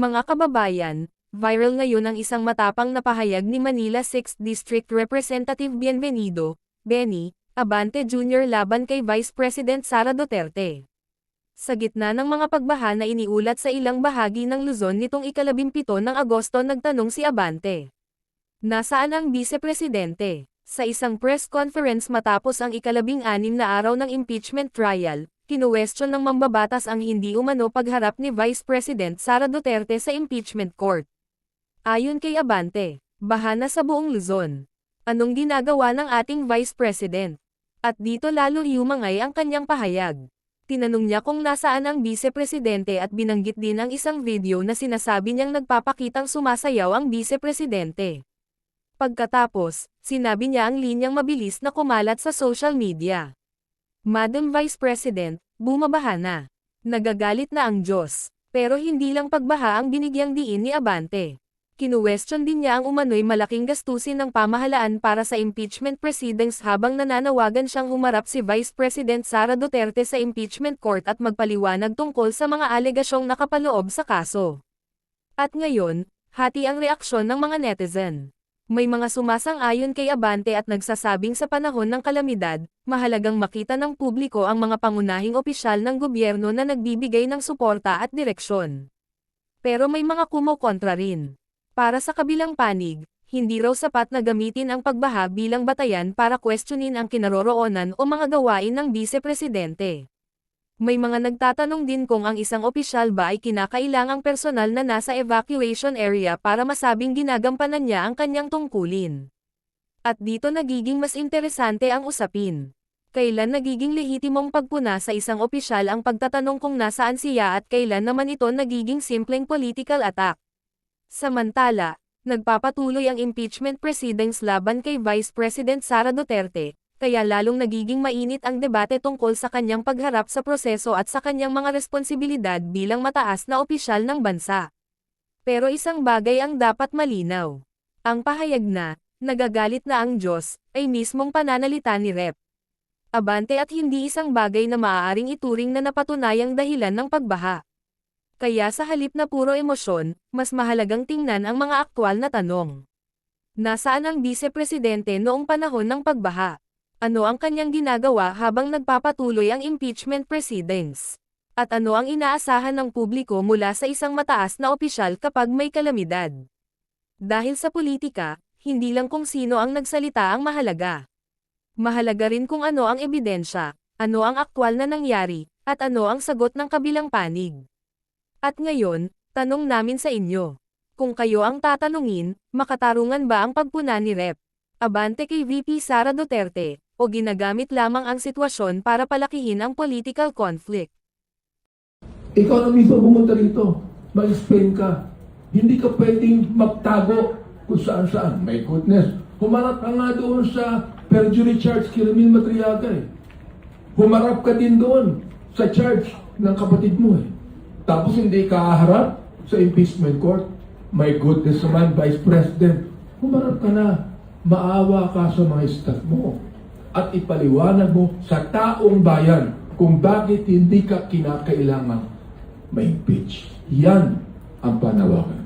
Mga kababayan, viral ngayon ang isang matapang na pahayag ni Manila 6th District Representative Bienvenido, Benny, Abante Jr. laban kay Vice President Sara Duterte. Sa gitna ng mga pagbaha na iniulat sa ilang bahagi ng Luzon nitong ika-17 ng Agosto, nagtanong si Abante. Nasaan ang Vice Presidente? Sa isang press conference matapos ang ika-16 na araw ng impeachment trial, kinuwestiyon ng mambabatas ang hindi umano pagharap ni Vice President Sara Duterte sa impeachment court. Ayon kay Abante, baha na sa buong Luzon. Anong ginagawa ng ating Vice President? At dito lalo yumangay ang kanyang pahayag. Tinanong niya kung nasaan ang Vice Presidente at binanggit din ang isang video na sinasabi niyang nagpapakitang sumasayaw ang Vice Presidente. Pagkatapos, sinabi niya ang linyang mabilis na kumalat sa social media. Madam Vice President, bumabaha na. Nagagalit na ang Diyos. Pero hindi lang pagbaha ang binigyang diin ni Abante. Kinuwestiyon din niya ang umano'y malaking gastusin ng pamahalaan para sa impeachment proceedings habang nananawagan siyang humarap si Vice President Sara Duterte sa impeachment court at magpaliwanag tungkol sa mga alegasyong nakapaloob sa kaso. At ngayon, hati ang reaksyon ng mga netizen. May mga sumasang-ayon kay Abante at nagsasabing sa panahon ng kalamidad, mahalagang makita ng publiko ang mga pangunahing opisyal ng gobyerno na nagbibigay ng suporta at direksyon. Pero may mga kumokontra rin. Para sa kabilang panig, hindi raw sapat na gamitin ang pagbaha bilang batayan para questionin ang kinaroroonan o mga gawain ng Vice Presidente. May mga nagtatanong din kung ang isang opisyal ba ay kinakailangang personal na nasa evacuation area para masabing ginagampanan niya ang kanyang tungkulin. At dito nagiging mas interesante ang usapin. Kailan nagiging lehitimong pagpuna sa isang opisyal ang pagtatanong kung nasaan siya at kailan naman ito nagiging simpleng political attack? Samantala, nagpapatuloy ang impeachment proceedings laban kay Vice President Sara Duterte, kaya lalong nagiging mainit ang debate tungkol sa kanyang pagharap sa proseso at sa kanyang mga responsibilidad bilang mataas na opisyal ng bansa. Pero isang bagay ang dapat malinaw. Ang pahayag na, nagagalit na ang Diyos, ay mismong pananalita ni Rep. Abante at hindi isang bagay na maaaring ituring na napatunayang dahilan ng pagbaha. Kaya sa halip na puro emosyon, mas mahalagang tingnan ang mga aktwal na tanong. Nasaan ang Vice Presidente noong panahon ng pagbaha? Ano ang kanyang ginagawa habang nagpapatuloy ang impeachment proceedings? At ano ang inaasahan ng publiko mula sa isang mataas na opisyal kapag may kalamidad? Dahil sa politika, hindi lang kung sino ang nagsalita ang mahalaga. Mahalaga rin kung ano ang ebidensya, ano ang aktwal na nangyari, at ano ang sagot ng kabilang panig. At ngayon, tanong namin sa inyo. Kung kayo ang tatanungin, makatarungan ba ang pagpuna ni Rep. Abante kay VP Sara Duterte, o ginagamit lamang ang sitwasyon para palakihin ang political conflict? Ikaw na mismo pumunta rito, mag-explain ka. Hindi ka pwedeng magtago kung saan-saan. My goodness, humarap ka nga doon sa perjury charge kay Ramil Madriaga eh. Humarap ka din doon sa charge ng kapatid mo eh. Tapos hindi ka haharap sa impeachment court. My goodness naman, Vice President, humarap ka na. Maawa ka sa mga staff mo at ipaliwanag mo sa taong bayan kung bakit hindi ka kinakailangan ma-impeach. Yan ang panawagan.